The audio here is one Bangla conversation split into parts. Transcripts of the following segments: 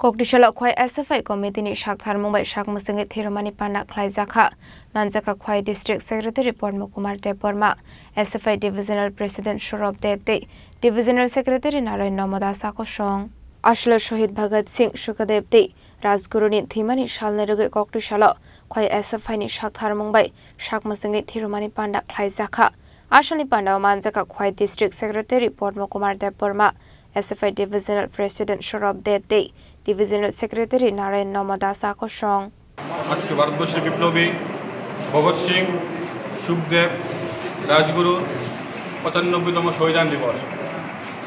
Kokdishala Kwai SFI Committee ni Shakhar Mumbai Shakmusingi Thirumani Pana Khlaizakha Manjaka Kwai District Secretary Padma Kumar Deborma SFI Divisional President Shorab Devde Divisional Secretary Narayan Namoda Sakoshong Ashla Shohid Bhagat Singh Shukadevde Rajguru ni Thimani Shalneruge Kokdishala Kwai SFI ni Shakhar Mumbai Shakmusingi Thirumani Pana Khlaizakha Ashani Panda Manjaka Kwai District Secretary Padma Kumar Deborma SFI Divisional President Shorab Devde Divisional Secretary Narayan Namoda Sakoshong আজকে ভারতবর্ষের বিপ্লবী ভগৎ সিং সুখদেব রাজগুরুর ৯৫তম শহীদান দিবস।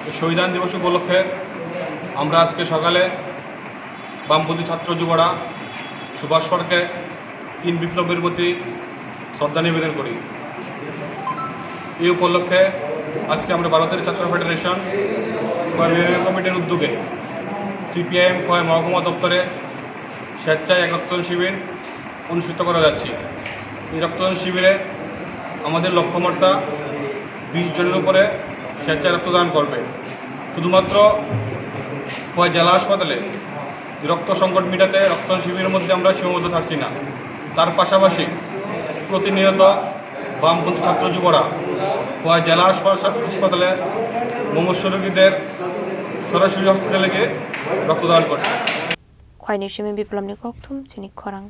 এই শহীদান দিবস উপলক্ষে আমরা আজকে সকালে বামপন্থী ছাত্র যুবরা সুভাষ পার্কে ৩ বিপ্লবের প্রতি শ্রদ্ধা নিবেদন করি। এই উপলক্ষে আজকে আমরা ভারতের ছাত্র ফেডারেশন কমিটির উদ্যোগে সিপিআইএম খোয়াই মহকুমা দপ্তরে স্বেচ্ছায় এক রক্তদান শিবির অনুষ্ঠিত করা যাচ্ছে। এই রক্তদান শিবিরে আমাদের লক্ষ্যমাত্রা 20 জনের উপরে স্বেচ্ছায় রক্তদান করবে। শুধুমাত্র খোয়াই জেলা হাসপাতালে রক্ত সংকট মেটাতে রক্তদান শিবিরের মধ্যে আমরা সীমাবদ্ধ থাকছি না, তার পাশাপাশি প্রতিনিয়ত বামপন্থী ছাত্র যুবরা খোয়াই জেলা হাসপাতালে মুমূর্ষু রোগীদের সরাসরি হসপিটালে গিয়ে রক্তদান করছে। Khwaini Shimi Biplom ni Kokthum Chinik Khorang